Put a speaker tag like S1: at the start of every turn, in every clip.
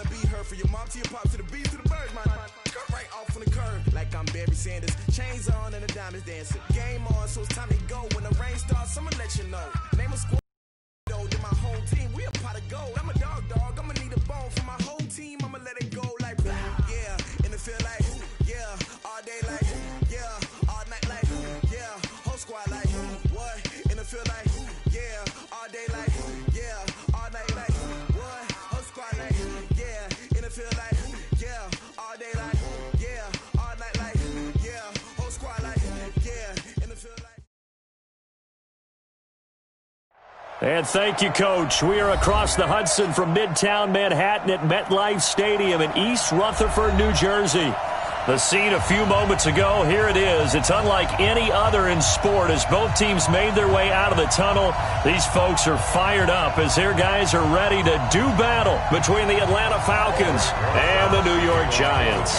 S1: be heard from your mom to your pop to the beat to the birds, man. Cut right off on the curb like I'm Barry Sanders. Chains on and the diamonds dancing. Game on, so it's time to go. When the rain starts, I'ma let you know. Name a squad. To my whole team, we a pot of gold. I'm a dog, I'ma need a bone for my whole team. I'ma let it go like, yeah, in the field like, yeah, all day like, yeah, all night like, yeah, whole squad like, what? In the field like, yeah, all day like, yeah, all night like, what? Whole squad like, yeah, in the field like, yeah, all day like, yeah, all night like, yeah, whole squad like, yeah, in the field like.
S2: And thank you, Coach. We are across the Hudson from Midtown Manhattan at MetLife Stadium in East Rutherford, New Jersey. The scene a few moments ago, here it is. It's unlike any other in sport as both teams made their way out of the tunnel. These folks are fired up as their guys are ready to do battle between the Atlanta Falcons and the New York Giants.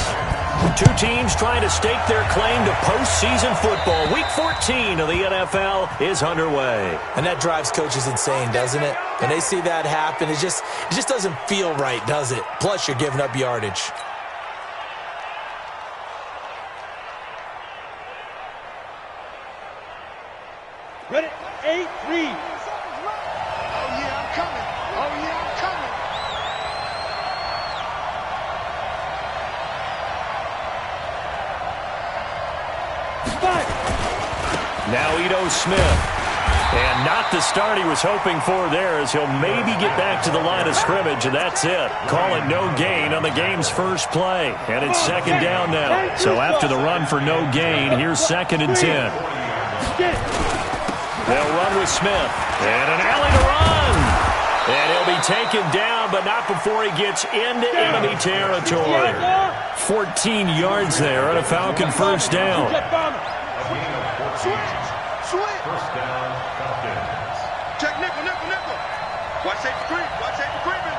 S2: Two teams trying to stake their claim to postseason football. Week 14 of the NFL is underway.
S3: And that drives coaches insane, doesn't it? When they see that happen, it just doesn't feel right, does it? Plus, you're giving up yardage.
S4: Ready? 8-3.
S5: Oh, yeah, I'm coming. Oh, yeah, I'm coming.
S2: Now Ito Smith. And not the start he was hoping for there as he'll maybe get back to the line of scrimmage, and that's it. Call it no gain on the game's first play. And it's second down now. So after the run for no gain, here's 2nd and 10. They'll run with Smith. And an alley to run. And he'll be taken down, but not before he gets into enemy territory. 14 yards there on a Falcon first down.
S5: First down, Falcons. Check nickel. Watch safety creep. Watch safety creeping.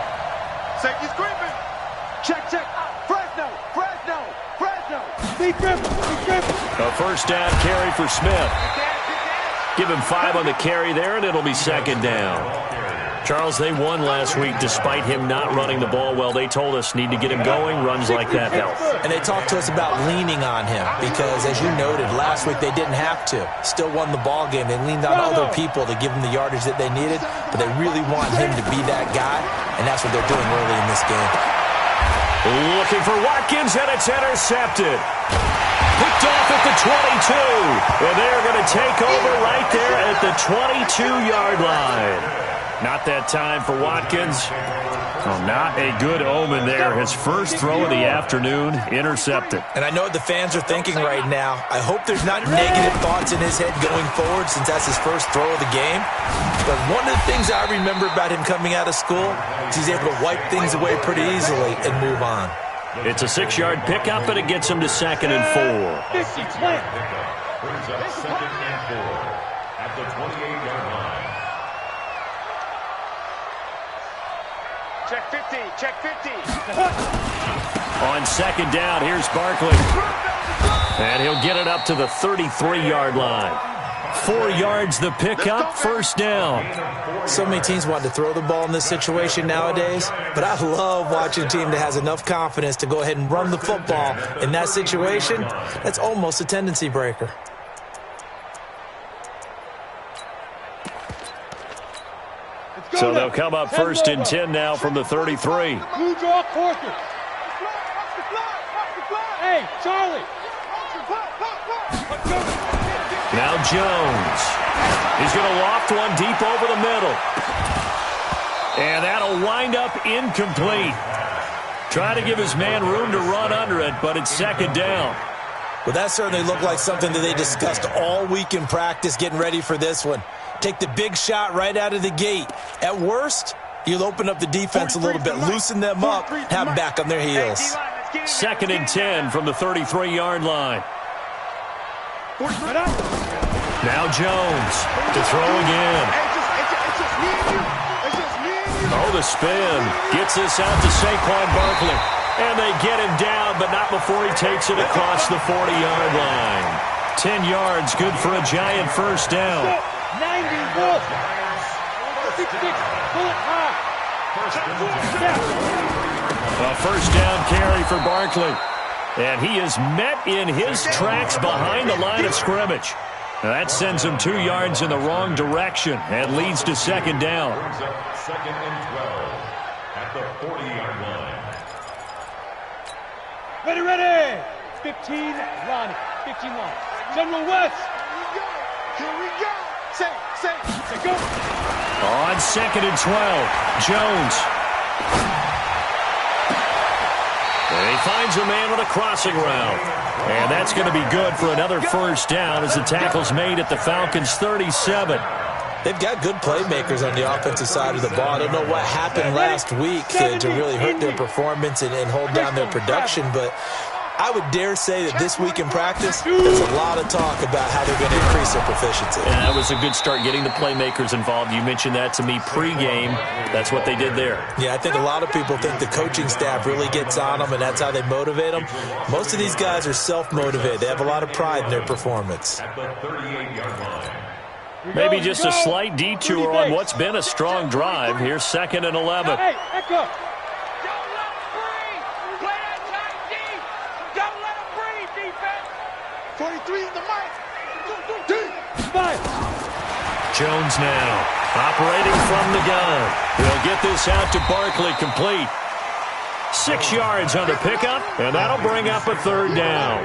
S5: Safety's creeping.
S4: Check. Fresno. Be gripping.
S2: A first down carry for Smith. Give him 5 on the carry there, and it'll be second down. Charles, they won last week despite him not running the ball well. They told us need to get him going. Runs like that help.
S3: And they talked to us about leaning on him because, as you noted, last week they didn't have to. Still won the ball game. They leaned on other people to give them the yardage that they needed, but they really want him to be that guy, and that's what they're doing early in this game.
S2: Looking for Watkins, and it's intercepted. Picked off at the 22. And they're going to take over right there at the 22-yard line. Not that time for Watkins. Oh, not a good omen there. His first throw of the afternoon, intercepted.
S3: And I know what the fans are thinking right now. I hope there's not negative thoughts in his head going forward since that's his first throw of the game. But one of the things I remember about him coming out of school is he's able to wipe things away pretty easily and move on.
S2: It's a 6-yard pickup, and it gets him to 2nd and 4.
S5: Brings up 2nd and 4 at the 28-yard line.
S4: Check 50.
S2: On second down, here's Barkley. And he'll get it up to the 33-yard line. 4 yards the pickup, first down.
S3: So many teams want to throw the ball in this situation nowadays, but I love watching a team that has enough confidence to go ahead and run the football. In that situation, that's almost a tendency breaker.
S2: So they'll come up 1st and 10 now from the 33.
S4: Blue draw quarter. Hey, Charlie.
S2: Now Jones. He's going to loft one deep over the middle. And that'll wind up incomplete. Trying to give his man room to run under it, but it's second down.
S3: Well, that certainly looked like something that they discussed all week in practice getting ready for this one. Take the big shot right out of the gate. At worst, you'll open up the defense a little bit, loosen them up, have them back on their heels.
S2: 2nd and 10 from the 33-yard line. Now Jones to throw again. Oh, the spin. Gets this out to Saquon Barkley. And they get him down, but not before he takes it across the 40-yard line. 10 yards, good for a Giant first down.
S4: 90 Wolf. 66, bullet high.
S2: A first down carry for Barkley. And he is met in his tracks behind the line of scrimmage. Now that sends him 2 yards in the wrong direction and leads to second down.
S5: Second and 12 at the 40-yard line.
S4: Ready, ready. 15, Ronnie. 15 line. General West.
S1: Here we go. Say,
S4: Go.
S2: On second and 12, Jones. And he finds a man with a crossing route. And that's going to be good for another first down as the tackle's made at the Falcons' 37.
S3: They've got good playmakers on the offensive side of the ball. I don't know what happened last week to really hurt their performance and hold down their production, but I would dare say that this week in practice, there's a lot of talk about how they're going to increase their proficiency.
S2: And that was a good start getting the playmakers involved. You mentioned that to me pregame. That's what they did there.
S3: Yeah, I think a lot of people think the coaching staff really gets on them, and that's how they motivate them. Most of these guys are self-motivated. They have a lot of pride in their performance.
S5: At the 38-yard line.
S2: Maybe just a slight detour on what's been a strong drive. Here's second and 11.
S4: Hey, Echo.
S6: Don't let him breathe. Play that tight D. Don't let him breathe, defense.
S1: 43 in the mic. Deep.
S4: Five.
S2: Jones now operating from the gun. He'll get this out to Barkley, complete. 6 yards on the pickup, and that'll bring up a third down.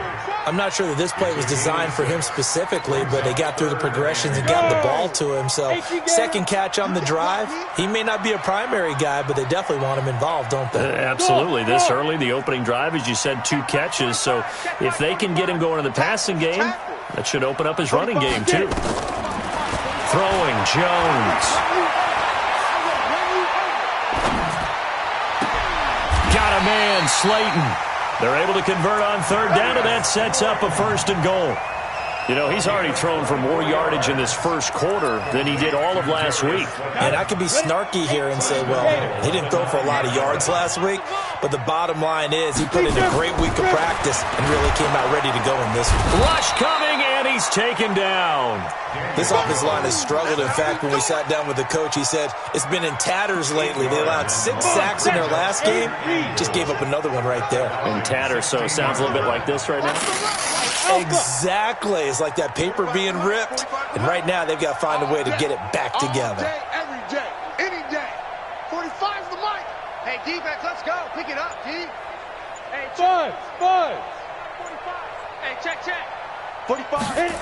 S3: I'm not sure that this play was designed for him specifically, but they got through the progressions and got the ball to him. So second catch on the drive. He may not be a primary guy, but they definitely want him involved, don't they?
S2: Absolutely. This early, the opening drive, as you said, 2 catches. So if they can get him going in the passing game, that should open up his running game too. Throwing, Jones. Got a man, Slayton. They're able to convert on third down, and that sets up a first and goal. You know, he's already thrown for more yardage in this first quarter than he did all of last week.
S3: And I could be snarky here and say, well, he didn't throw for a lot of yards last week, but the bottom line is he put in a great week of practice and really came out ready to go in this one.
S2: Rush coming, and he's taken down.
S3: This offensive line has struggled. In fact, when we sat down with the coach, he said it's been in tatters lately. They allowed 6 sacks in their last game. Just gave up another one right there.
S2: In tatters, so it sounds a little bit like this right now.
S3: Exactly. It's like that paper being ripped. And right now, they've got to find a way to get it back together.
S1: Every day, any day. 45's the mic.
S6: Hey, defense, let's go. Pick it up, D. Hey,
S4: Five.
S6: 45. Hey, check.
S1: 45.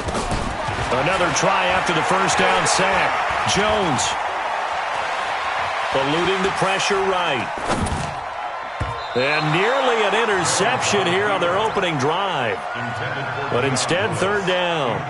S2: Another try after the first down sack. Jones eluding the pressure right. And nearly an interception here on their opening drive. But instead, third down.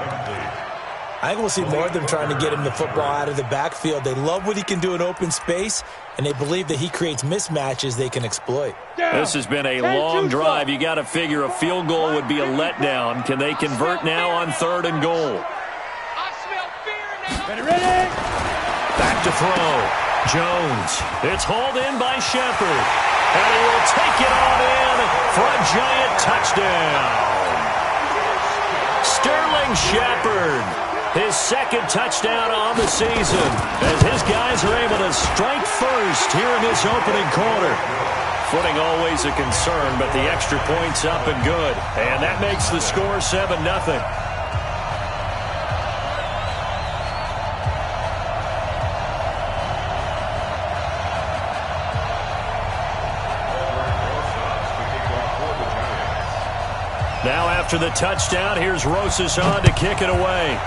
S3: I think we'll see more of them trying to get him the football out of the backfield. They love what he can do in open space, and they believe that he creates mismatches they can exploit.
S2: This has been a long drive. You got to figure a field goal would be a letdown. Can they convert now on third and goal?
S6: I smell fear now.
S4: Ready.
S2: Back to throw. Jones. It's hauled in by Shepard. And he will take it on in for a giant touchdown. Sterling Shepard, his second touchdown on the season, as his guys are able to strike first here in this opening quarter. Footing always a concern, but the extra point's up and good. And that makes the score 7-0. Now after the touchdown, here's Rosas on to kick it away.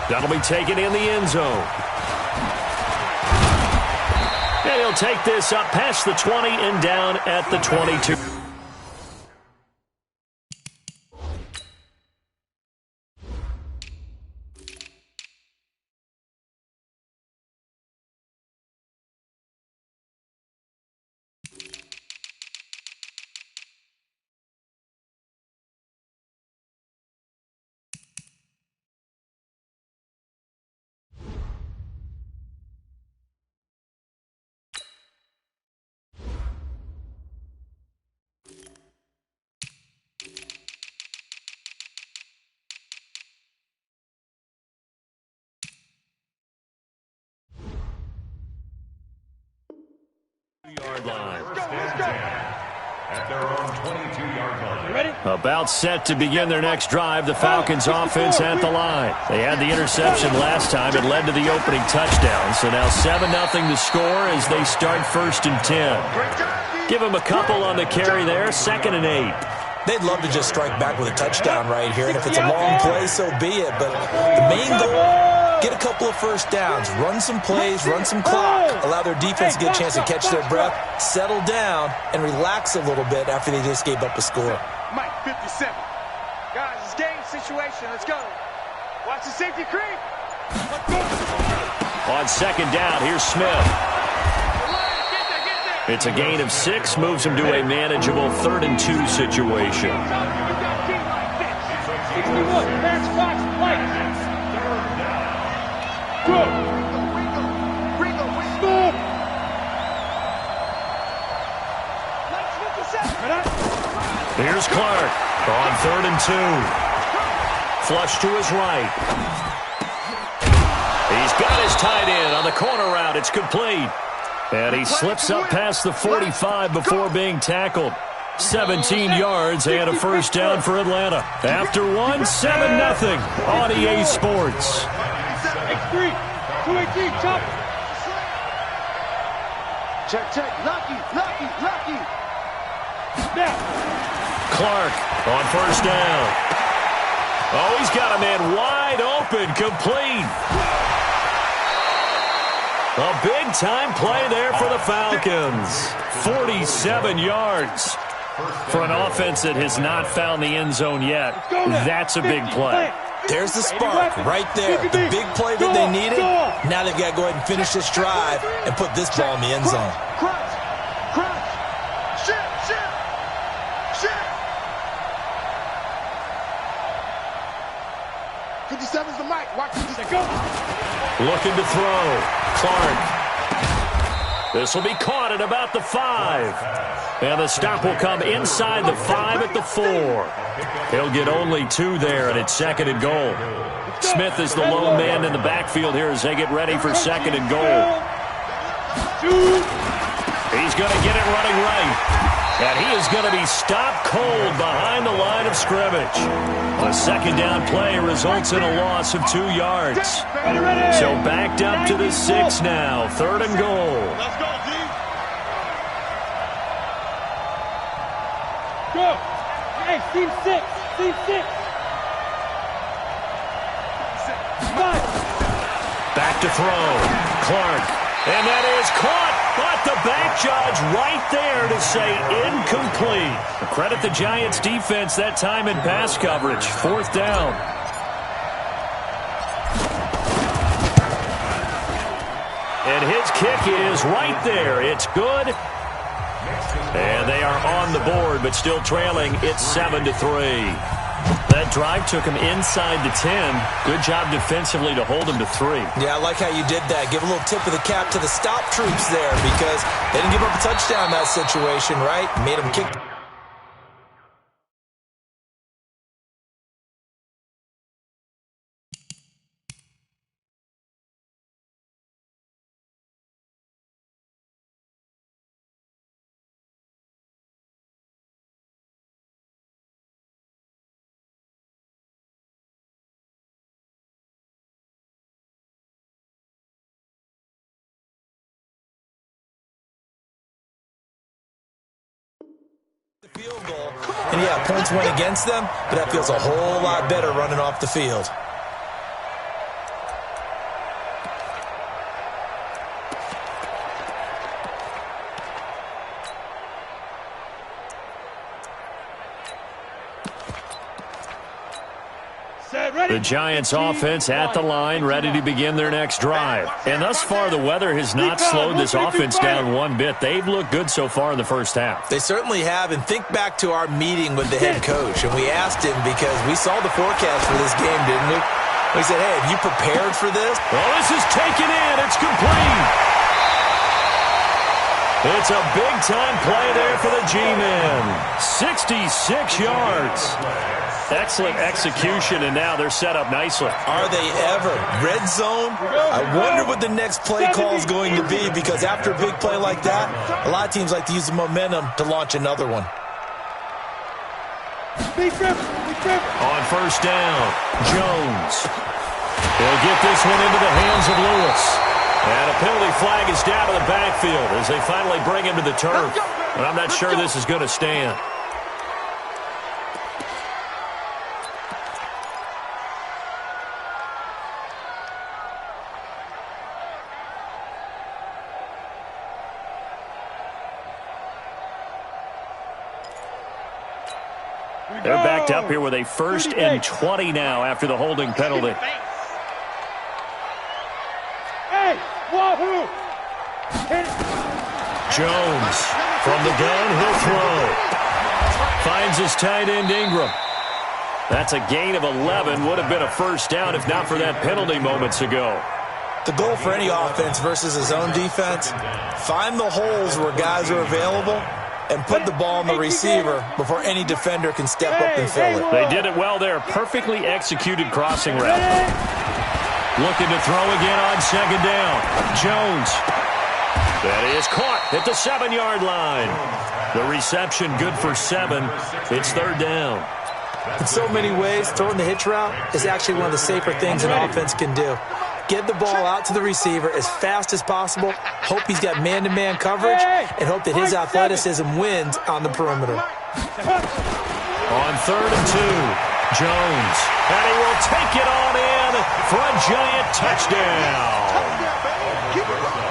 S2: That'll be taken in the end zone. And he'll take this up past the 20 and down at the 22. 22-yard line.
S5: At their own 22-yard line.
S4: Ready?
S2: About set to begin their next drive, the Falcons offense at the line. They had the interception last time. It led to the opening touchdown. So now 7-0 the score as they start 1st and 10. Give them a couple on the carry there, 2nd and 8.
S3: They'd love to just strike back with a touchdown right here, and if it's a long play, so be it. But the main goal, get a couple of first downs, run some plays, run some clock, allow their defense to get a chance to catch their breath, settle down, and relax a little bit after they just gave up a score.
S6: Mike, 57. Guys, it's game situation. Let's go. Watch the safety creep. Let's go.
S2: On 2nd down, here's Smith. It's a gain of 6, moves him to a manageable 3rd and 2 situation.
S4: 61, match box, light. Go. Stop.
S2: Here's Clark on 3rd and 2. Flush to his right. He's got his tight end on the corner route. It's complete. And he slips up past the 45 before being tackled. 17 yards and a first down for Atlanta. After one, 7-0 on EA Sports.
S4: X3, 218, chop.
S6: Check. Lucky.
S4: Now.
S2: Clark on 1st down. Oh, he's got a man wide open, complete. A big-time play there for the Falcons. 47 yards for an offense that has not found the end zone yet. That's a big play.
S3: There's the spark right there. The big play that they needed. Now they've got to go ahead and finish this drive and put this ball in the end zone.
S6: Crunch. Shit. 57's the mic. Watch this. Go.
S2: Looking to throw. Clark. This will be caught at about the 5. And the stop will come inside the 5 at the 4. He'll get only 2 there, and it's 2nd and goal. Smith is the lone man in the backfield here as they get ready for 2nd and goal. He's going to get it running right. And he is going to be stopped cold behind the line of scrimmage. A 2nd down play results in a loss of 2 yards. So backed up to the 6 now. 3rd and goal.
S5: Let's go, D.
S4: Go. Hey, team 6.
S2: Back to throw. Clark. And that is caught. But the back judge right there to say incomplete. Credit the Giants defense that time in pass coverage. 4th down. And his kick is right there. It's good. And they are on the board, but still trailing. It's 7-3. That drive took him inside the 10. Good job defensively to hold him to 3.
S3: Yeah, I like how you did that. Give a little tip of the cap to the stop troops there because they didn't give up a touchdown in that situation, right? Made them kick. The field goal, and yeah, points went against them, but that feels a whole lot better running off the field.
S2: The Giants offense at the line, ready to begin their next drive. And thus far, the weather has not slowed this offense down one bit. They've looked good so far in the first half.
S3: They certainly have, and think back to our meeting with the head coach, and we asked him because we saw the forecast for this game, didn't we? We said, hey, have you prepared for this?
S2: Well, this is taken in. It's complete. It's a big-time play there for the G-men. 66 yards. Excellent execution, and now they're set up nicely.
S3: Are they ever? Red zone? I wonder what the next play call is going to be, because after a big play like that, a lot of teams like to use the momentum to launch another one.
S2: On first down, Jones. He'll get this one into the hands of Lewis. And a penalty flag is down to the backfield as they finally bring him to the turf. But I'm not sure this is going to stand. They're backed up here with a 1st and 20 now after the holding penalty. Jones from the gun, he'll throw. Finds his tight end Ingram. That's a gain of 11. Would have been a first down if not for that penalty moments ago.
S3: The goal for any offense versus his own defense, find the holes where guys are available and put the ball on the receiver before any defender can step up and fill it.
S2: They did it well there. Perfectly executed crossing route. Looking to throw again on second down. Jones. That is caught at the 7-yard line. The reception good for 7. It's third down.
S3: In so many ways, throwing the hitch route is actually one of the safer things an offense can do. Get the ball out to the receiver as fast as possible, hope he's got man-to-man coverage, and hope that his athleticism wins on the perimeter.
S2: On 3rd and 2, Jones. And he will take it on in for a giant touchdown.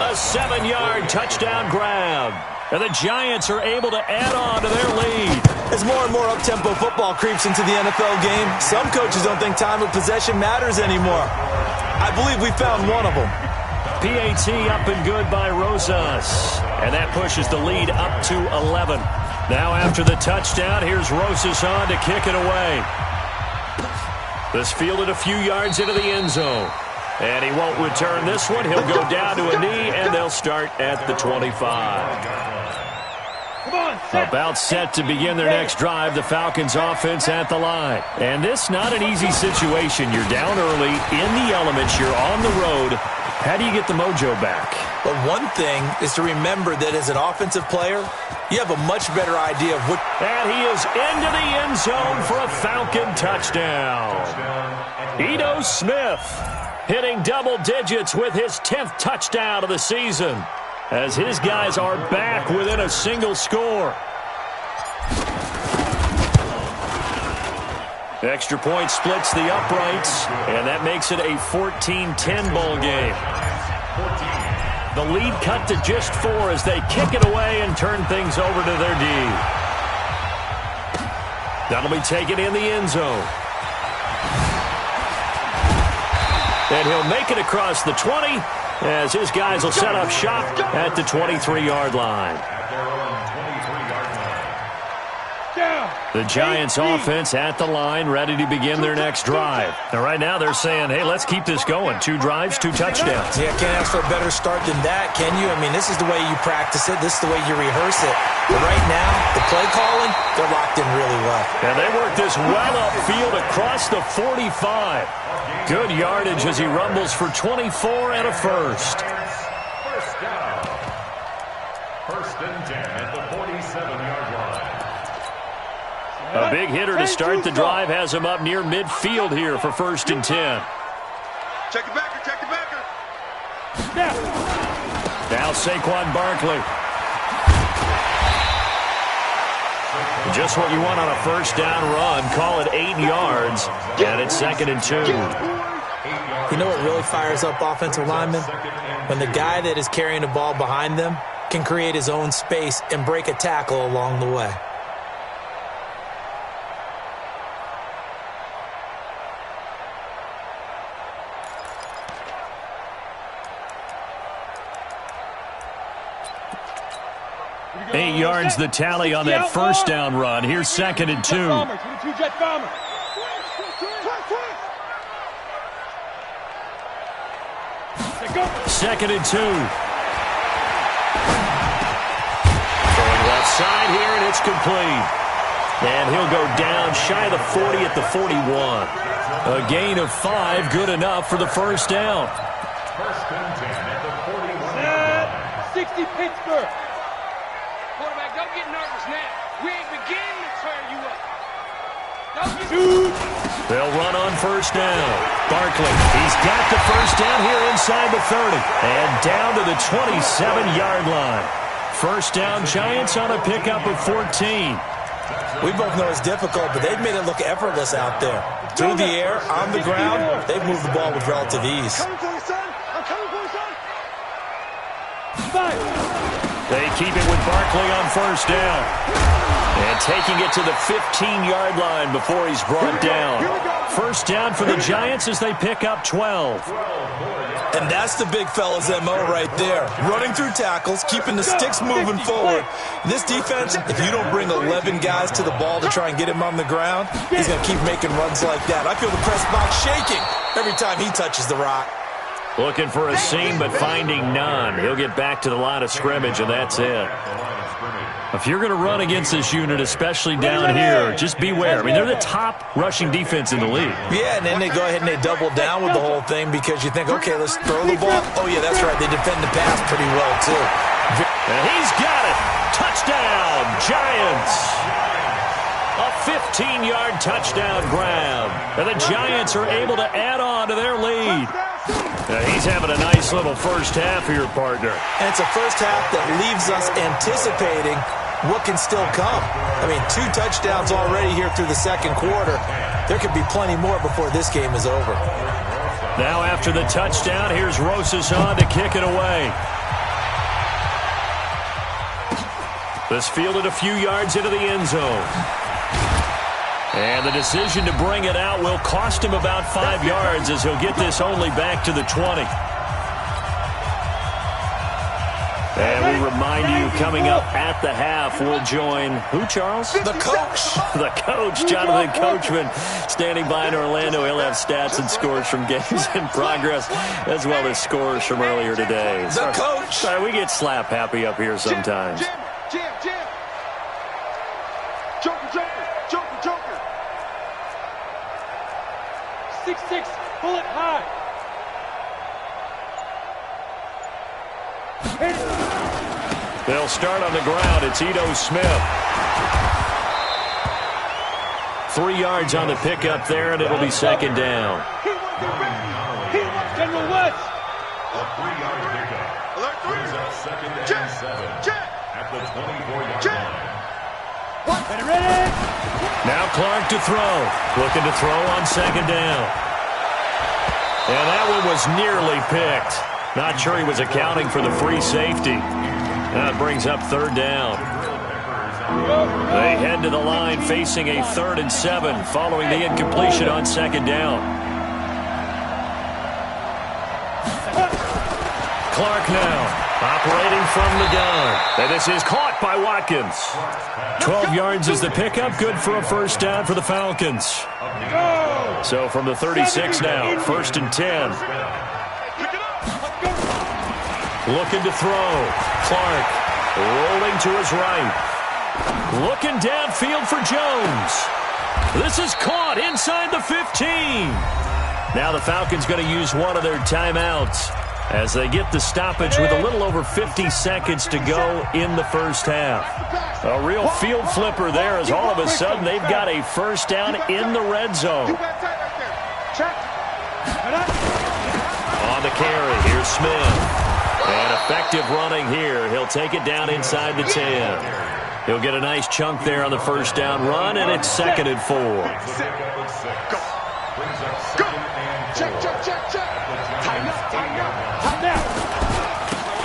S2: A 7-yard touchdown grab. And the Giants are able to add on to their lead.
S3: As more and more up-tempo football creeps into the NFL game, some coaches don't think time of possession matters anymore. I believe we found one of them.
S2: PAT up and good by Rosas. And that pushes the lead up to 11. Now after the touchdown, here's Rosas on to kick it away. This fielded a few yards into the end zone. And he won't return this one. He'll go down to a knee, and they'll start at the 25. About set to begin their next drive, the Falcons offense at the line. And this not an easy situation. You're down early, in the elements, you're on the road. How do you get the mojo back?
S3: But one thing is to remember that as an offensive player, you have a much better idea of what...
S2: And he is into the end zone for a Falcon touchdown. Ito Smith hitting double digits with his 10th touchdown of the season, as his guys are back within a single score. Extra point splits the uprights, and that makes it a 14-10 ball game. The lead cut to just 4 as they kick it away and turn things over to their D. That'll be taken in the end zone. And he'll make it across the 20 as his guys will set up shop at the 23-yard line. The Giants offense at the line, ready to begin their next drive. Now, right now they're saying, hey, let's keep this going. 2 drives, 2 touchdowns.
S3: Yeah, can't ask for a better start than that, can you? I mean, this is the way you practice it. This is the way you rehearse it. But right now, the play calling, they're locked in really well.
S2: And they work this well upfield across the 45. Good yardage as he rumbles for 24 and a first.
S5: First down. 1st and 10 at the 47-yard line.
S2: A big hitter to start the drive has him up near midfield here for 1st and 10.
S5: Check the backer, check the backer.
S2: Now Saquon Barkley. Just what you want on a first down run. Call it 8 yards, and it's 2nd and 2.
S3: You know what really fires up offensive linemen? When the guy that is carrying the ball behind them can create his own space and break a tackle along the way.
S2: Eight yards the tally on that first down run. Here's 2nd and 2. 2nd and 2. Throwing left side here, and it's complete. And he'll go down shy of the 40 at the 41. A gain of 5, good enough for the first down.
S5: First and 10 at the 41.
S4: 60 Pittsburgh.
S6: Quarterback, don't get nervous now. We ain't beginning to turn you up.
S2: They'll run on first down. Barkley, he's got the first down here inside the 30. And down to the 27-yard line. First down, Giants on a pickup of 14.
S3: We both know it's difficult, but they've made it look effortless out there. Through the air, on the ground, they've moved the ball with relative ease.
S6: Coming for you, son. I'm coming for you, son.
S2: They keep it with Barkley on first down. And taking it to the 15-yard line before he's brought down. First down for the Giants as they pick up 12.
S3: And that's the big fella's MO right there. Running through tackles, keeping the sticks moving forward. This defense, if you don't bring 11 guys to the ball to try and get him on the ground, he's going to keep making runs like that. I feel the press box shaking every time he touches the rock.
S2: Looking for a seam, but finding none. He'll get back to the line of scrimmage, and that's it. If you're going to run against this unit, especially down here, just beware. I mean, they're the top rushing defense in the league.
S3: Yeah, and then they go ahead and they double down with the whole thing because you think, okay, let's throw the ball. Oh, yeah, that's right. They defend the pass pretty well, too.
S2: And he's got it. Touchdown, Giants. A 15-yard touchdown grab. And the Giants are able to add on to their lead. Now he's having a nice little first half here, partner.
S3: And it's a first half that leaves us anticipating what can still come. I mean, 2 touchdowns already here through the second quarter. There could be plenty more before this game is over.
S2: Now after the touchdown, here's Rosas on to kick it away. This fielded a few yards into the end zone. And the decision to bring it out will cost him about 5 yards as he'll get this only back to the 20. And we remind you, coming up at the half, we'll join who, Charles?
S3: The coach.
S2: The coach, Jonathan Coachman, standing by in Orlando. He'll have stats and scores from games in progress, as well as scores from earlier today.
S3: The coach.
S2: Sorry, we get slap happy up here sometimes.
S6: Jim. Joker.
S4: 6'6", bullet high.
S2: They'll start on the ground. It's Ito Smith. 3 yards on the pickup there, and it'll be second down.
S4: He wants General West.
S5: A 3-yard pickup.
S6: Alert 3.
S5: Brings up second and 7 at the 24-yard line.
S4: Ready?
S2: Now Clark to throw. Looking to throw on second down. And that one was nearly picked. Not sure he was accounting for the free safety. That brings up third down. They head to the line facing a 3rd and 7 following the incompletion on second down. Clark now operating from the gun. And this is caught by Watkins. 12 yards is the pickup. Good for a first down for the Falcons. So from the 36 now, 1st and 10. Looking to throw. Clark rolling to his right. Looking downfield for Jones. This is caught inside the 15. Now the Falcons going to use one of their timeouts as they get the stoppage with a little over 50 seconds to go in the first half. A real field flipper there as all of a sudden they've got a first down in the red zone. On the carry, here's Smith. And effective running here. He'll take it down inside the 10. He'll get a nice chunk there on the first down run, and it's 2nd and 4.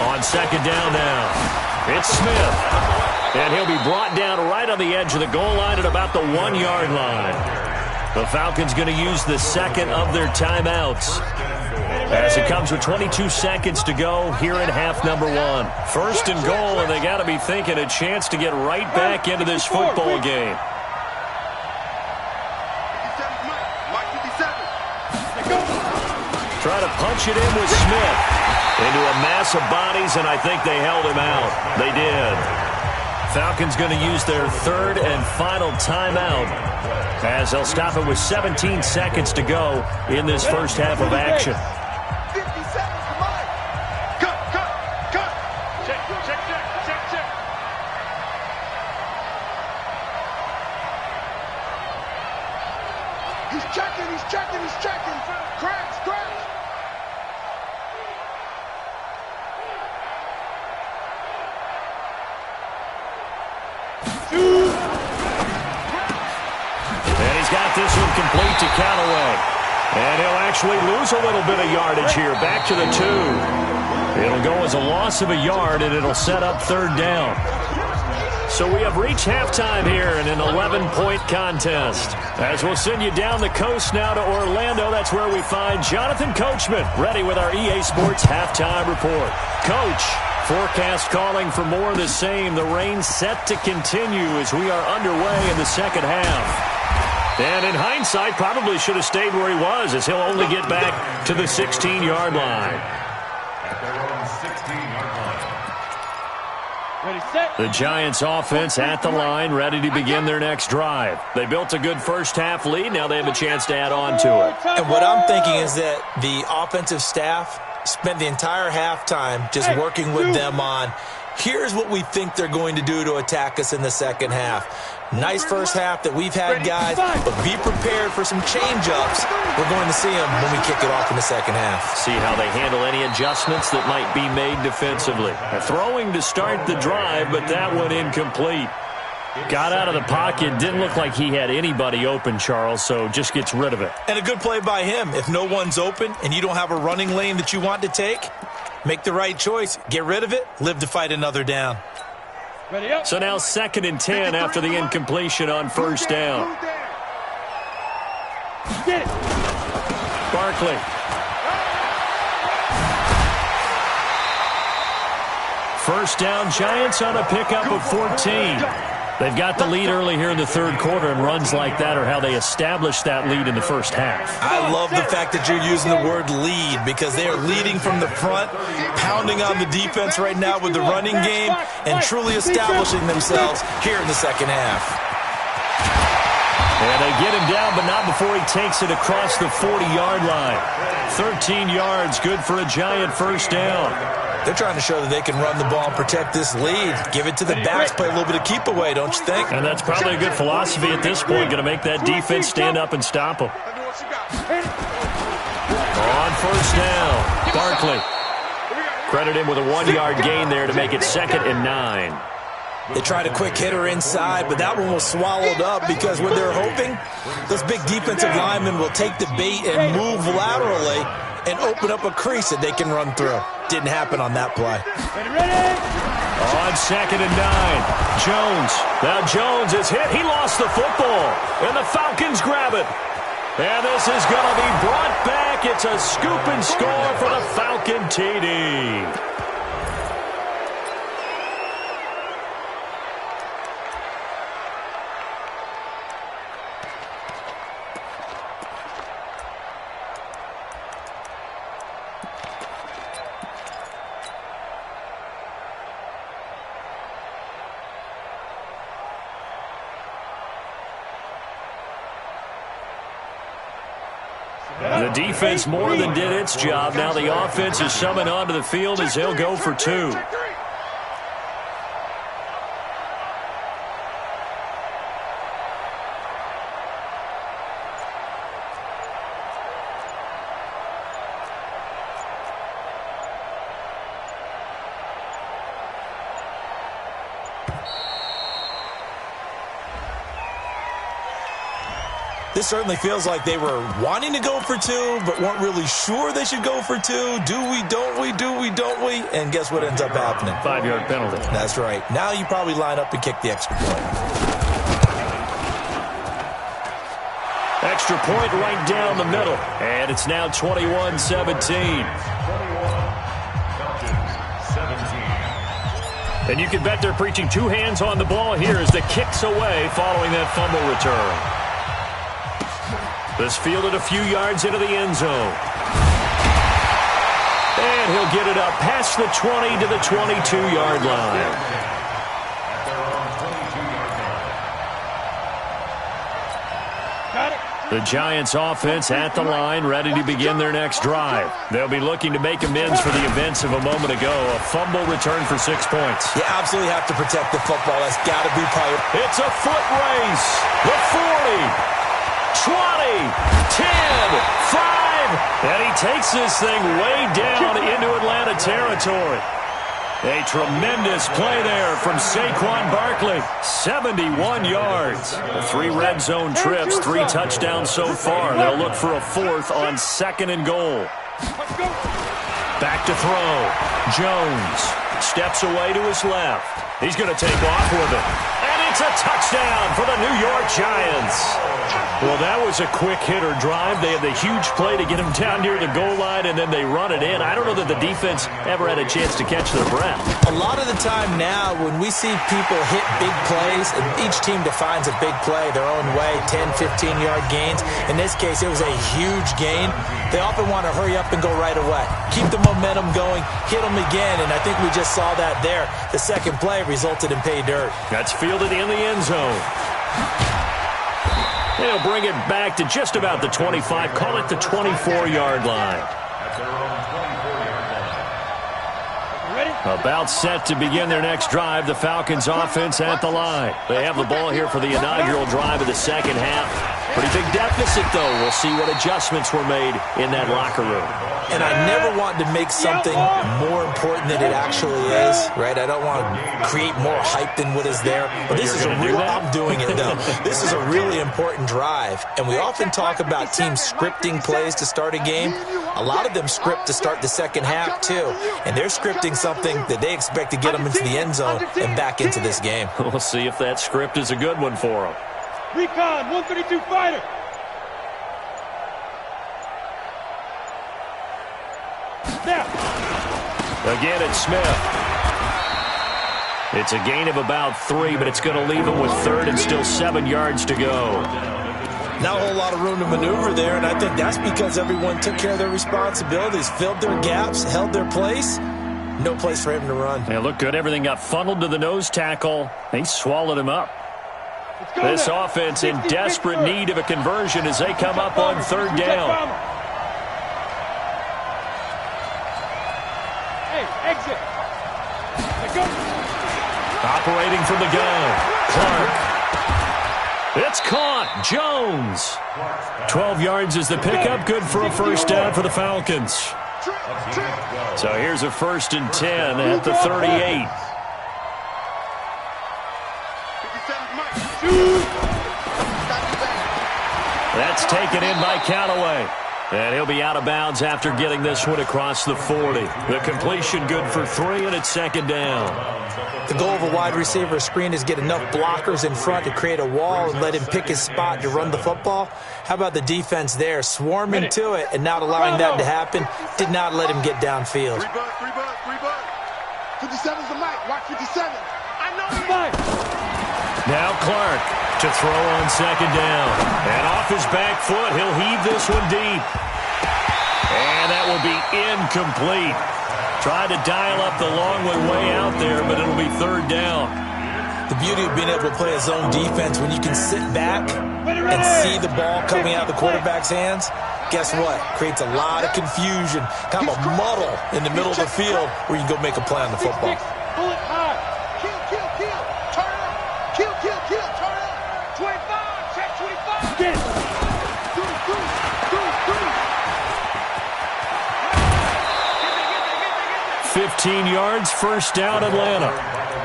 S2: On second down now, it's Smith. And he'll be brought down right on the edge of the goal line at about the 1-yard line. The Falcons going to use the second of their timeouts as it comes with 22 seconds to go here in half number 1. 1st and goal, and they got to be thinking a chance to get right back into this football game. Try to punch it in with Smith into a mass of bodies, and I think they held him out. They did. Falcons going to use their third and final timeout as they'll stop it with 17 seconds to go in this first half of action.
S6: 50 seconds, come on. Cut. Check. He's checking. Crash.
S2: And he's got this one complete to Callaway. And he'll actually lose a little bit of yardage here. Back to the 2. It'll go as a loss of a yard, and it'll set up third down. So we have reached halftime here in an 11-point contest. As we'll send you down the coast now to Orlando, that's where we find Jonathan Coachman, ready with our EA Sports Halftime Report. Coach, forecast calling for more of the same. The rain set to continue as we are underway in the second half. And in hindsight, probably should have stayed where he was, as he'll only get back to the 16-yard line. The Giants offense at the line, ready to begin their next drive. They built a good first half lead. Now they have a chance to add on to it.
S3: And what I'm thinking is that the offensive staff spent the entire halftime just working with them on, here's what we think they're going to do to attack us in the second half. Nice first half that we've had, guys, but be prepared for some change-ups. We're going to see them when we kick it off in the second half.
S2: See how they handle any adjustments that might be made defensively. Throwing to start the drive, but that one incomplete. Got out of the pocket, didn't look like he had anybody open, Charles, so just gets rid of it.
S3: And a good play by him. If no one's open and you don't have a running lane that you want to take, make the right choice. Get rid of it. Live to fight another down.
S2: So now 2nd and 10 after the incompletion on first down. Barkley. First down, Giants on a pickup of 14. They've got the lead early here in the third quarter, and runs like that are how they established that lead in the first half.
S3: I love the fact that you're using the word lead, because they are leading from the front, pounding on the defense right now with the running game, and truly establishing themselves here in the second half.
S2: And they get him down, but not before he takes it across the 40-yard line. 13 yards, good for a Giant first down.
S3: They're trying to show that they can run the ball and protect this lead. Give it to the backs, play a little bit of keep away, don't you think?
S2: And that's probably a good philosophy at this point, going to make that defense stand up and stop them. On first down, Barkley. Credit him with a 1-yard gain there to make it 2nd and 9.
S3: They tried a quick hitter inside, but that one was swallowed up because what they're hoping, those big defensive linemen will take the bait and move laterally and open up a crease that they can run through. Didn't happen on that play.
S2: On 2nd and 9, Jones. Now Jones is hit. He lost the football, and the Falcons grab it. And this is going to be brought back. It's a scoop and score for the Falcon TD. The defense more than did its job. Now the offense is summoned onto the field as they'll go for 2.
S3: This certainly feels like they were wanting to go for 2, but weren't really sure they should go for 2. Do we, don't we, do we, don't we? And guess what ends up happening?
S2: 5-yard penalty.
S3: That's right. Now you probably line up and kick the extra point.
S2: Extra point right down the middle. And it's now 21-17. And you can bet they're preaching 2 hands on the ball here as the kick's away following that fumble return. This fielded a few yards into the end zone. And he'll get it up past the 20 to the 22-yard line. The Giants offense at the line, ready to begin their next drive. They'll be looking to make amends for the events of a moment ago. A fumble return for 6 points.
S3: You absolutely have to protect the football. That's got to be part of it.
S2: It's a foot race. The 40, 20, 10, 5. And he takes this thing way down into Atlanta territory. A tremendous play there from Saquon Barkley. 71 yards. 3 red zone trips, 3 touchdowns so far. They'll look for a 4th on 2nd and goal. Back to throw. Jones steps away to his left. He's going to take off with it. And it's a touchdown for the New York Giants. Well, that was a quick hitter drive. They had the huge play to get him down near the goal line, and then they run it in. I don't know that the defense ever had a chance to catch their breath.
S3: A lot of the time now, when we see people hit big plays, and each team defines a big play their own way, 10, 15-yard gains. In this case, it was a huge gain. They often want to hurry up and go right away. Keep the momentum going, hit them again, and I think we just saw that there. The second play resulted in pay dirt.
S2: That's fielded in the end zone. They'll bring it back to just about the 25. Call it the 24-yard line. About set to begin their next drive. The Falcons offense at the line. They have the ball here for the inaugural drive of the second half. Pretty big deficit, though. We'll see what adjustments were made in that locker room.
S3: And I never want to make something more important than it actually is, right? I don't want to create more hype than what is there. But this is a real, I'm doing it, though. This is a really important drive. And we often talk about teams scripting plays to start a game. A lot of them script to start the second half, too. And they're scripting something that they expect to get them into the end zone and back into this game.
S2: We'll see if that script is a good one for them.
S4: Recon, 132 fighter. Now.
S2: Again, it's Smith. It's a gain of about 3, but it's going to leave him with 3rd and still 7 yards to go.
S3: Not a whole lot of room to maneuver there, and I think that's because everyone took care of their responsibilities, filled their gaps, held their place. No place for him to run.
S2: They look good. Everything got funneled to the nose tackle. They swallowed him up. This offense in desperate need of a conversion as they come up on 3rd down.
S4: Hey, exit. Go.
S2: Operating from the gun. Clark. It's caught. Jones. 12 yards is the pickup. Good for a 1st down for the Falcons. So here's a 1st and 10 at the 38. That's taken in by Callaway. And he'll be out of bounds after getting this one across the 40. The completion good for 3, and it's 2nd down.
S3: The goal of a wide receiver screen is get enough blockers in front to create a wall and let him pick his spot to run the football. How about the defense there, swarming to it and not allowing that to happen? Did not let him get downfield.
S5: 57's the mic. Watch 57. I know he's
S4: Mike.
S2: Now Clark to throw on 2nd down. And off his back foot, he'll heave this one deep. And that will be incomplete. Tried to dial up the long way out there, but it'll be 3rd down.
S3: The beauty of being able to play a zone defense when you can sit back and see the ball coming out of the quarterback's hands, guess what? Creates a lot of confusion, kind of a muddle in the middle of the field where you can go make a play on the football.
S4: Pull it high.
S5: kill. Turn up. Kill. Turn up. 25. Check 25.
S4: Get it.
S5: Do.
S2: 15 yards, 1st down, Atlanta.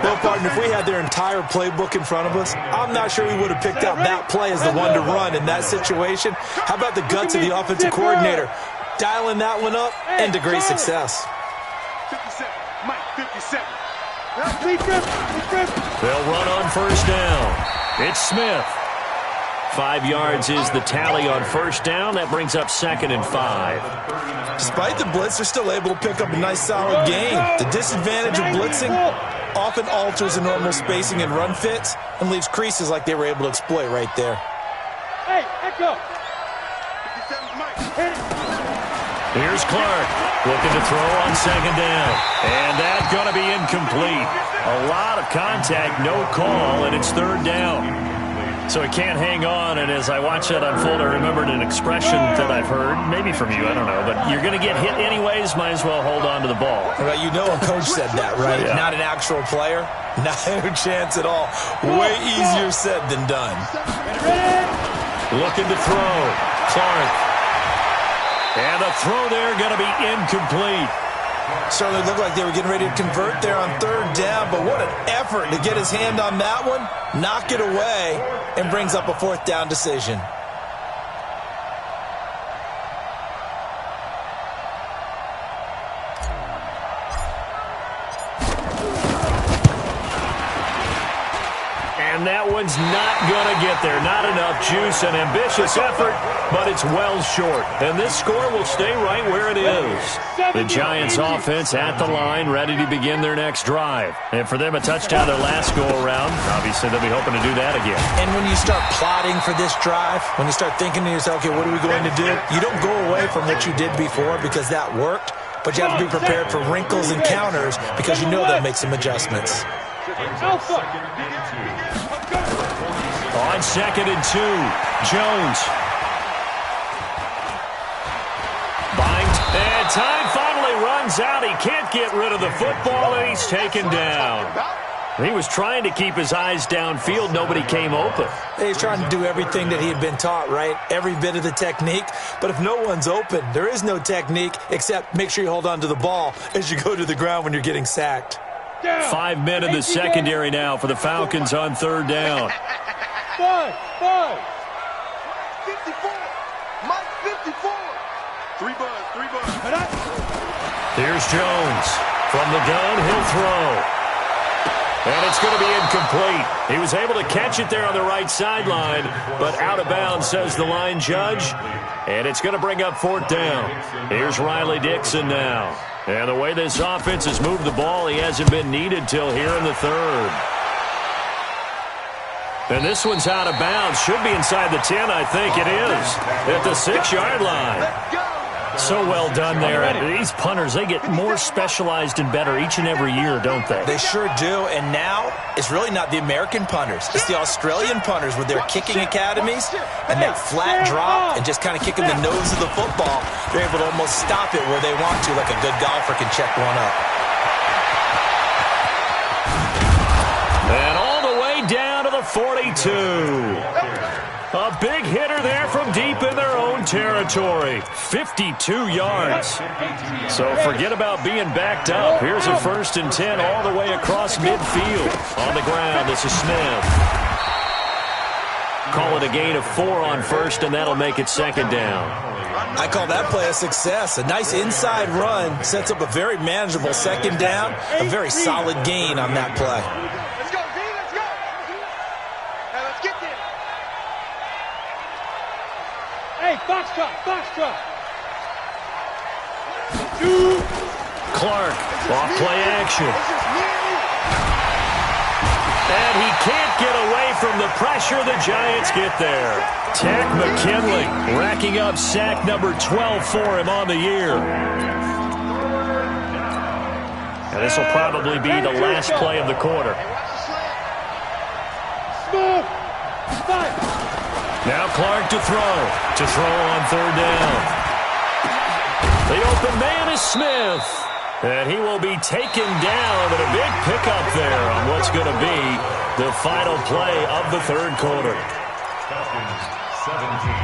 S3: Well, partner, if we had their entire playbook in front of us, I'm not sure we would have picked out that play as the one to run in that situation. How about the guts of the offensive coordinator? Dialing that one up and to great success.
S5: 57. Mike, 57.
S2: They'll run on 1st down. It's Smith. 5 yards is the tally on 1st down. That brings up 2nd and 5.
S3: Despite the blitz, they're still able to pick up a nice, solid gain. The disadvantage of blitzing often alters the normal spacing and run fits and leaves creases like they were able to exploit right there.
S4: Hey, Echo.
S5: 57's Mike.
S2: Here's Clark looking to throw on 2nd down. And that's going to be incomplete. A lot of contact, no call, and it's 3rd down. So he can't hang on, and as I watch that unfold, I remembered an expression that I've heard, maybe from you, I don't know, but you're going to get hit anyways, might as well hold on to the ball.
S3: Well, you know a coach said that, right?
S2: Yeah.
S3: Not an actual player. Not a chance at all. Way easier said than done.
S2: Looking to throw. Clark. And the throw there going to be incomplete.
S3: Certainly looked like they were getting ready to convert there on third down, but what an effort to get his hand on that one, knock it away, and brings up a fourth down decision.
S2: And that one's not going to get there. Not enough juice. An ambitious effort, but it's well short. And this score will stay right where it is. The Giants offense at the line, ready to begin their next drive. And for them, a touchdown their last go-around. Obviously, they'll be hoping to do that again.
S3: And when you start plotting for this drive, when you start thinking to yourself, okay, what are we going to do? You don't go away from what you did before because that worked, but you have to be prepared for wrinkles and counters because you know they'll make some adjustments.
S2: On 2nd and 2, Jones. Bind, and time finally runs out. He can't get rid of the football, and he's taken down. He was trying to keep his eyes downfield. Nobody came open.
S3: He's trying to do everything that he had been taught, right? Every bit of the technique. But if no one's open, there is no technique except make sure you hold on to the ball as you go to the ground when you're getting sacked.
S2: 5 men in the secondary now for the Falcons on third down.
S6: 5.
S5: 54. Mike 54. 3 buzz.
S2: Here's Jones. From the gun, he'll throw. And it's going to be incomplete. He was able to catch it there on the right sideline, but out of bounds, says the line judge. And it's going to bring up fourth down. Here's Riley Dixon now. And the way this offense has moved the ball, he hasn't been needed till here in the third. And this one's out of bounds. Should be inside the 10, I think it is. At the 6-yard line. So well done there. These punters, they get more specialized and better each and every year, don't they?
S3: They sure do. And now, it's really not the American punters. It's the Australian punters with their kicking academies and that flat drop and just kind of kicking the nose of the football. They're able to almost stop it where they want to, like a good golfer can check one up.
S2: And all the way down to the 42. A big hitter there from deep in their own territory. 52 yards. So forget about being backed up. Here's a 1st and 10 all the way across midfield. On the ground, this is Smith. Call it a gain of 4 on first, and that'll make it 2nd down.
S3: I call that play a success. A nice inside run sets up a very manageable 2nd down. A very solid gain on that play.
S6: Let's go, D, let's go. Now let's get there. Hey, box drop.
S2: Clark, off play action. And he can't get away from the pressure. The Giants get there. Takk McKinley racking up sack number 12 for him on the year. And this will probably be the last play of the quarter. Now Clark to throw on third down. The open man is Smith. And he will be taken down, and a big pickup there on what's going to be the final play of the third quarter.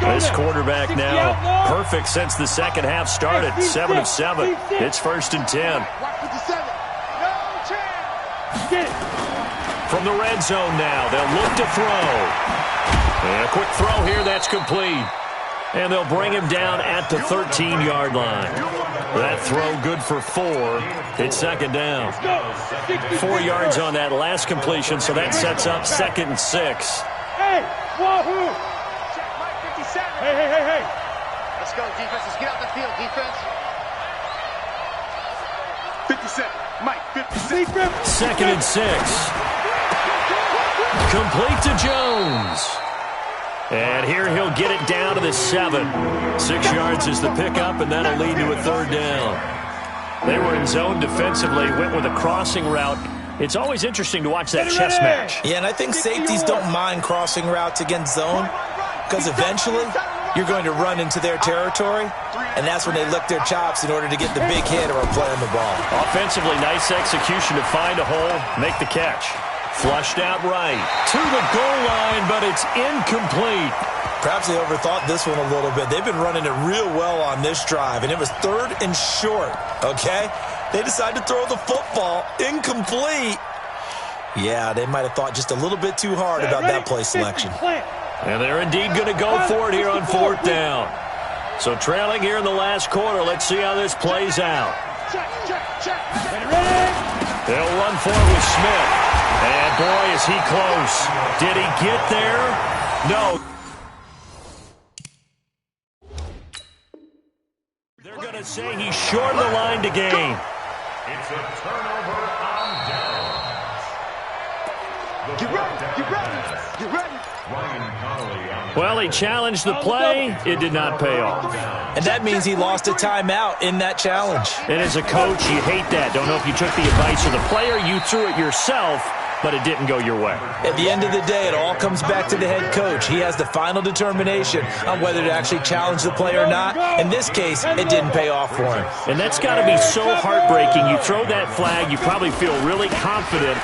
S2: This quarterback now perfect since the second half started. 7 of 7. It's 1st and 10. From the red zone now, they'll look to throw. And a quick throw here, that's complete. And they'll bring him down at the 13-yard line. That throw good for 4. It's 2nd down. 4 yards on that last completion, so that sets up 2nd and 6.
S6: Hey, wahoo! Check Mike 57. Hey. Let's go, defense. Let's get out the field, defense.
S5: 57. Mike 57.
S2: 2nd and 6. Complete to Jones. And here he'll get it down to the 7. 6 yards is the pickup, and that'll lead to a 3rd down. They were in zone defensively, went with a crossing route It's always interesting to watch that chess match.
S3: Yeah, and I think safeties don't mind crossing routes against zone because eventually you're going to run into their territory, and that's when they lick their chops in order to get the big hit or a play on the ball.
S2: Offensively, nice execution to find a hole, make the catch. Flushed out right to the goal line, but it's incomplete.
S3: Perhaps they overthought this one a little bit. They've been running it real well on this drive, and it was 3rd and short, okay? They decided to throw the football incomplete. Yeah, they might have thought just a little bit too hard about that play selection.
S2: And they're indeed going to go for it here on 4th down. So trailing here in the last quarter, let's see how this plays out. They'll run for it with Smith. And boy, is he close. Did he get there? No. They're going to say he's short of the line to gain.
S5: It's a turnover on downs.
S6: Get ready, get ready, get ready.
S5: Ryan Connolly on
S2: Well, he challenged the play. It did not pay off.
S3: And that means he lost a timeout in that challenge.
S2: And as a coach, you hate that. Don't know if you took the advice of the player. You threw it yourself, but it didn't go your way.
S3: At the end of the day, it all comes back to the head coach. He has the final determination on whether to actually challenge the play or not. In this case, it didn't pay off for him.
S2: And that's got to be so heartbreaking. You throw that flag, you probably feel really confident,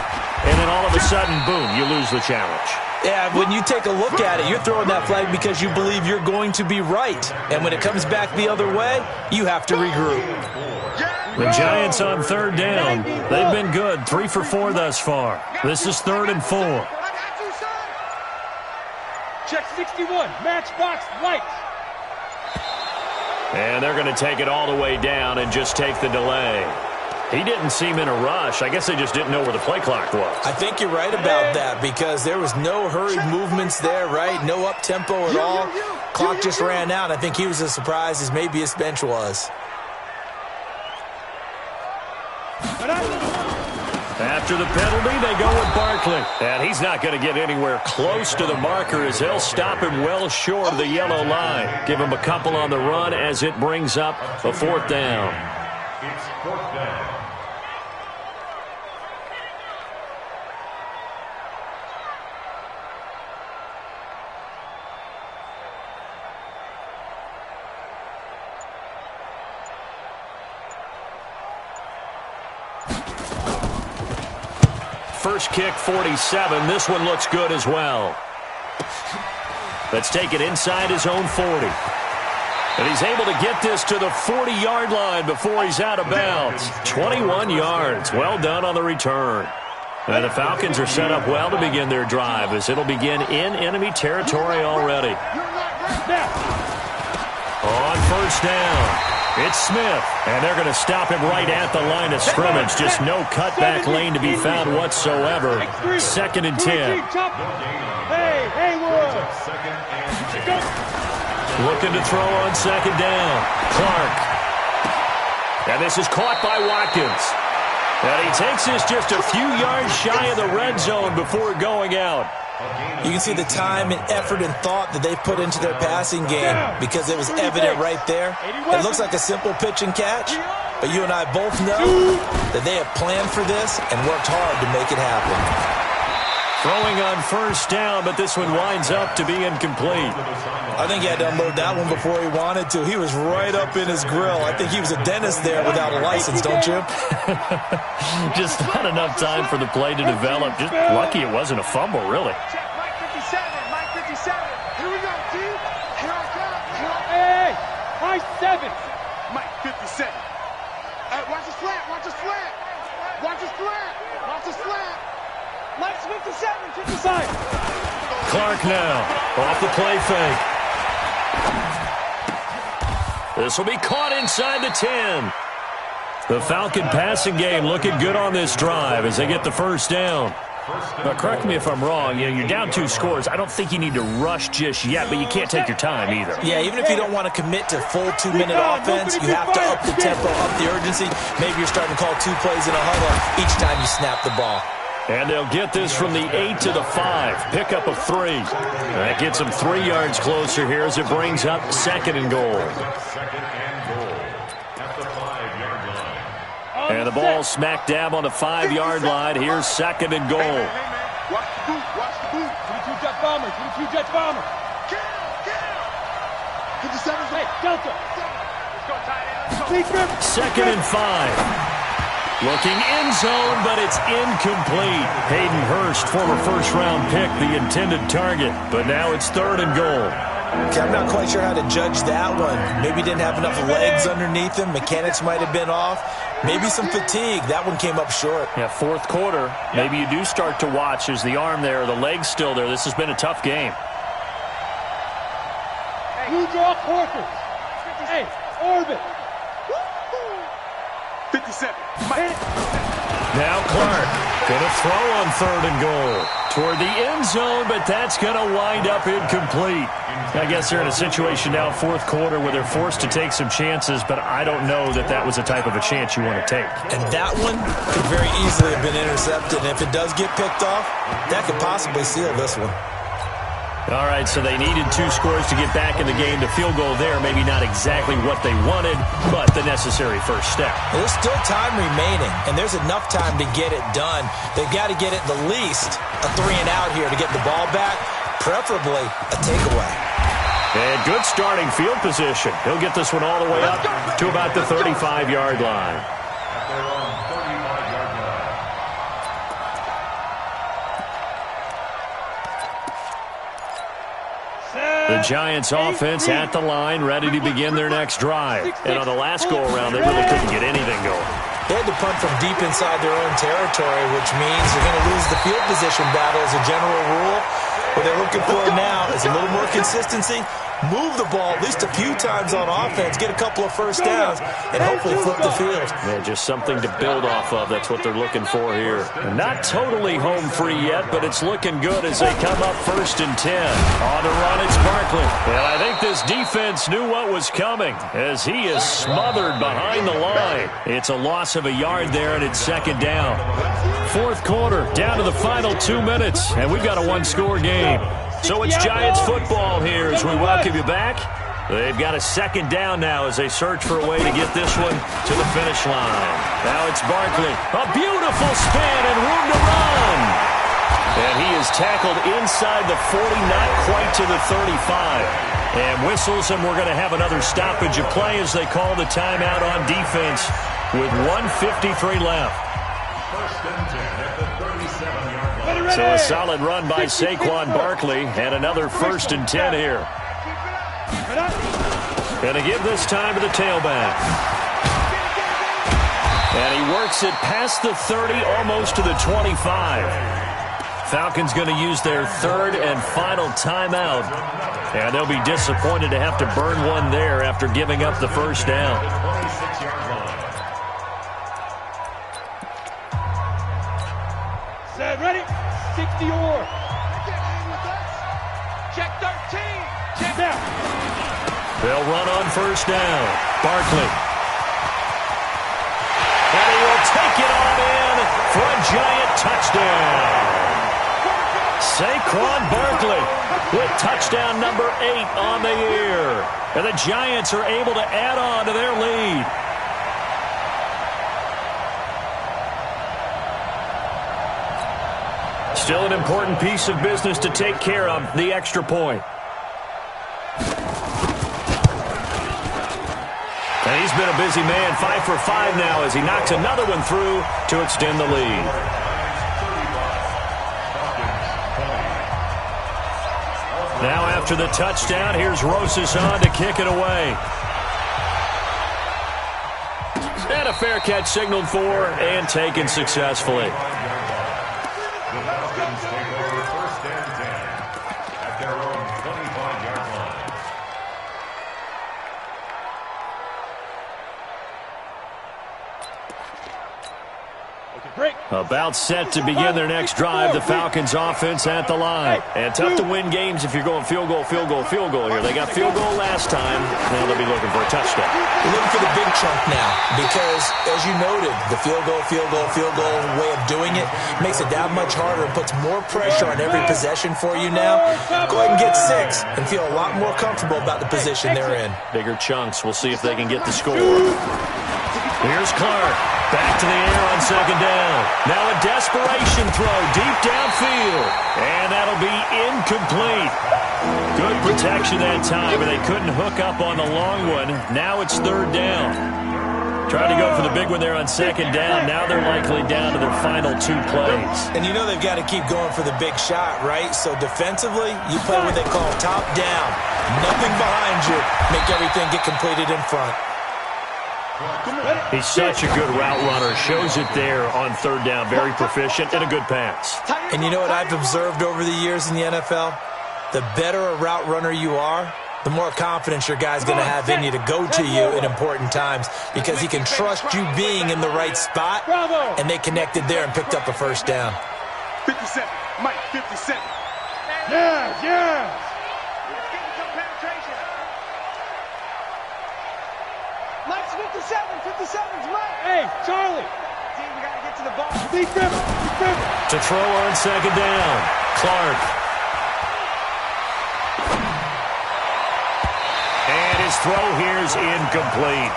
S2: and then all of a sudden, boom, you lose the challenge.
S3: Yeah, when you take a look at it, you're throwing that flag because you believe you're going to be right. And when it comes back the other way, you have to regroup.
S2: The Giants on 3rd down. They've been good, 3 for 4 thus far. This is 3rd and 4.
S4: Check 61, matchbox lights.
S2: And they're going to take it all the way down and just take the delay. He didn't seem in a rush. I guess they just didn't know where the play clock was.
S3: I think you're right about that because there was no hurried movements there, right? No up-tempo at all. Clock just ran out. I think he was as surprised as maybe his bench was.
S2: After the penalty, they go with Barkley. And he's not going to get anywhere close to the marker as they'll stop him well short of the yellow line. Give him a couple on the run as it brings up a 4th down.
S5: It's 4th down.
S2: First kick, 47. This one looks good as well. Let's take it inside his own 40. And he's able to get this to the 40-yard line before he's out of bounds. 21 yards. Well done on the return. And the Falcons are set up well to begin their drive as it'll begin in enemy territory already. On 1st down, it's Smith. And they're going to stop him right at the line of scrimmage. Just no cutback lane to be found whatsoever. 2nd and 10.
S4: Hey, Haywood.
S2: Looking to throw on 2nd down. Clark. And this is caught by Watkins. And he takes this just a few yards shy of the red zone before going out.
S3: You can see the time and effort and thought that they put into their passing game because it was evident right there. It looks like a simple pitch and catch, but you and I both know that they have planned for this and worked hard to make it happen.
S2: Throwing on 1st down, but this one winds up to be incomplete.
S3: I think he had to unload that one before he wanted to. He was right up in his grill. I think he was a dentist there without a license, don't you?
S2: Just not enough time for the play to develop. Just lucky it wasn't a fumble, really.
S6: Check Mike 57, Mike 57. Here we go, G. Here I come.
S4: Hey, high 7.
S6: Mike 57. Watch the slant, watch the slant. Watch the slant, watch the slant. Mike's 57, 55.
S2: Clark now, off the play fake. This will be caught inside the 10. The Falcon passing game looking good on this drive as they get the 1st down. Now, correct me if I'm wrong. You're down 2 scores. I don't think you need to rush just yet, but you can't take your time either.
S3: Yeah, even if you don't want to commit to full 2-minute offense, you have to up the tempo, up the urgency. Maybe you're starting to call 2 plays in a huddle each time you snap the ball.
S2: And they'll get this from the 8 to the 5. Pick up of 3. That gets them 3 yards closer here as it brings up 2nd and goal.
S5: 2nd and goal at the 5-yard line.
S2: And the ball smack dab on the 5-yard line. Here's second and goal.
S6: Hey, man. Watch the boot. Watch the boot.
S4: 22 Jets bomber. 22 Jets bomber.
S6: Get him. 57.
S4: Hey, Delta.
S6: Let's go, tight end.
S4: Speed grip.
S2: Second and 5. Looking end zone, but it's incomplete. Hayden Hurst, former first-round pick, the intended target. But now it's third and goal.
S3: Okay, I'm not quite sure how to judge that one. Maybe didn't have enough legs underneath him. Mechanics might have been off. Maybe some fatigue. That one came up short.
S2: Yeah, fourth quarter. Maybe you do start to watch. Is the arm there, the leg's still there? This has been a tough game.
S4: Blue draw quarters. Hey, orbit.
S6: 57.
S2: Now Clark going to throw on third and goal toward the end zone, but that's going to wind up incomplete. I guess they're in a situation now, fourth quarter, where they're forced to take some chances, but I don't know that that was the type of a chance you want to take.
S3: And that one could very easily have been intercepted. And if it does get picked off, that could possibly seal this one.
S2: All right, so they needed 2 scores to get back in the game. The field goal there, maybe not exactly what they wanted, but the necessary first step.
S3: There's still time remaining, and there's enough time to get it done. They've got to get it the least a 3-and-out here to get the ball back, preferably a takeaway.
S2: And good starting field position. He'll get this one all the way up to about the 35-yard line. The Giants offense at the line, ready to begin their next drive. And on the last go-around, they really couldn't get anything going.
S3: They had to punt from deep inside their own territory, which means they're going to lose the field position battle as a general rule. What they're looking for now is a little more consistency, move the ball at least a few times on offense, get a couple of first downs, and hopefully flip the field.
S2: Yeah, just something to build off of. That's what they're looking for here. Not totally home free yet, but it's looking good as they come up first and 10. On the run, it's Barkley. And I think this defense knew what was coming as he is smothered behind the line. It's a loss of a yard there, and it's second down. Fourth quarter, down to the final 2 minutes, and we've got a one-score game. So it's Giants football here as we welcome you back. They've got a second down now as they search for a way to get this one to the finish line. Now it's Barkley. A beautiful spin and room to run. And he is tackled inside the 40, not quite to the 35. And whistles, and we're going to have another stoppage of play as they call the timeout on defense with 1:53 left.
S5: First and 10 at the 37-yard line.
S2: So a solid run by Saquon Barkley and another first and 10 here. Going to give this time to the tailback. And he works it past the 30, almost to the 25. Falcons going to use their third and final timeout. And they'll be disappointed to have to burn one there after giving up the first down.
S5: 26-yard line.
S4: Set, ready? 60 or.
S6: Check 13.
S4: Check down.
S2: They'll run on first down. Barkley. And he will take it on in for a Giant touchdown. Saquon Barkley with touchdown number 8 on the year. And the Giants are able to add on to their lead. Still an important piece of business to take care of, the extra point. And he's been a busy man, 5 for 5 now as he knocks another one through to extend the lead. Now after the touchdown, here's Rosas on to kick it away. And a fair catch signaled for and taken successfully.
S5: The Falcons take over first and 10 at their own 25-yard line.
S4: Break.
S2: About set to begin their next drive, the Falcons offense at the line. And tough to win games if you're going field goal, field goal, field goal here. They got field goal last time. Now they'll be looking for a touchdown.
S3: We're looking for the big chunk now because, as you noted, the field goal way of doing it makes it that much harder and puts more pressure on every possession for you now. Go ahead and get 6 and feel a lot more comfortable about the position they're in.
S2: Bigger chunks. We'll see if they can get the score. Here's Clark. Back to the air on second down. Now a desperation throw deep downfield. And that'll be incomplete. Good protection that time, but they couldn't hook up on the long one. Now it's third down. Tried to go for the big one there on second down. Now they're likely down to their final 2 plays.
S3: And you know they've got to keep going for the big shot, right? So defensively, you play what they call top down. Nothing behind you. Make everything get completed in front.
S2: He's such a good route runner. Shows it there on third down. Very proficient and a good pass.
S3: And you know what I've observed over the years in the NFL? The better a route runner you are, the more confidence your guy's going to have in you to go to you in important times because he can trust you being in the right spot, and they connected there and picked up a first down.
S6: 57. Mike, 57. Yeah, yeah.
S4: Let's get some penetration. Mike's 57. 57's Mike. Hey, Charlie. See, we got to get to the ball.
S6: Deep river.
S2: To throw on second down. Clark. And his throw here is incomplete.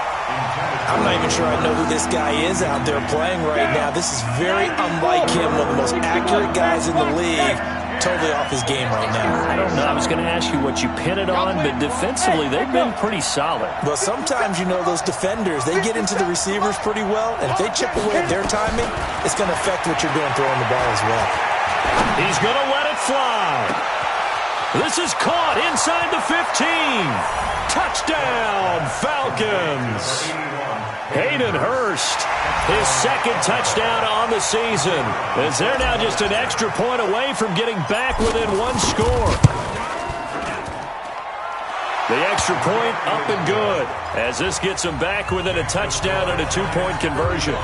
S3: I'm not even sure I know who this guy is out there playing right now. This is very unlike him, one of the most accurate guys in the league. Totally off his game right now.
S2: I don't know. I was going to ask you what you pin it on, but defensively, they've been pretty solid.
S3: Well, sometimes, you know, those defenders, they get into the receivers pretty well, and if they chip away at their timing, it's going to affect what you're doing throwing the ball as well.
S2: He's going to let it fly. This is caught inside the 15. Touchdown, Falcons. Hayden Hurst, his second touchdown on the season, as they're now just an extra point away from getting back within 1 score. The extra point up and good, as this gets them back within a touchdown and a 2-point conversion.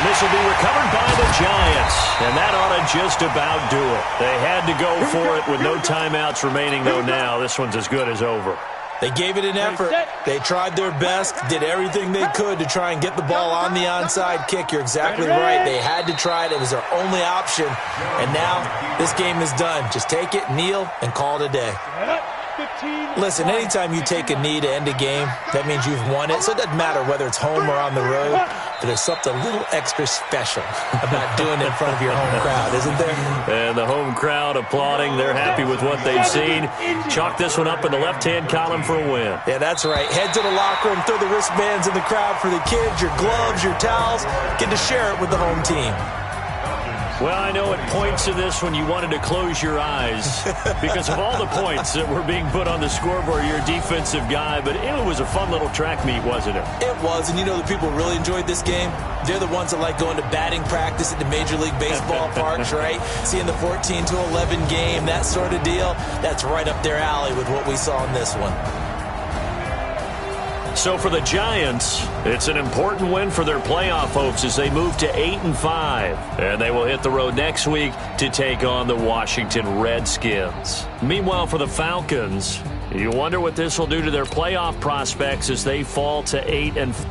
S2: This will be recovered by the Giants, and that ought to just about do it. They had to go for it with no timeouts remaining, though now this one's as good as over.
S3: They gave it an effort. They tried their best, did everything they could to try and get the ball on the onside kick. You're exactly right. They had to try it. It was their only option, and now this game is done. Just take it, kneel, and call it a day. Listen, anytime you take a knee to end a game, that means you've won it. So it doesn't matter whether it's home or on the road, but there's something a little extra special about doing it in front of your home crowd, isn't there?
S2: And the home crowd applauding. They're happy with what they've seen. Chalk this one up in the left-hand column for a win.
S3: Yeah, that's right. Head to the locker room, throw the wristbands in the crowd for the kids, your gloves, your towels. Get to share it with the home team.
S2: Well, I know at points of this when you wanted to close your eyes because of all the points that were being put on the scoreboard. You're a defensive guy, but it was a fun little track meet, wasn't it?
S3: It was, and you know the people who really enjoyed this game? They're the ones that like going to batting practice at the Major League Baseball parks, right? Seeing the 14-11 game, that sort of deal. That's right up their alley with what we saw in this one.
S2: So for the Giants, it's an important win for their playoff hopes as they move to 8-5. And they will hit the road next week to take on the Washington Redskins. Meanwhile, for the Falcons, you wonder what this will do to their playoff prospects as they fall to 8-5.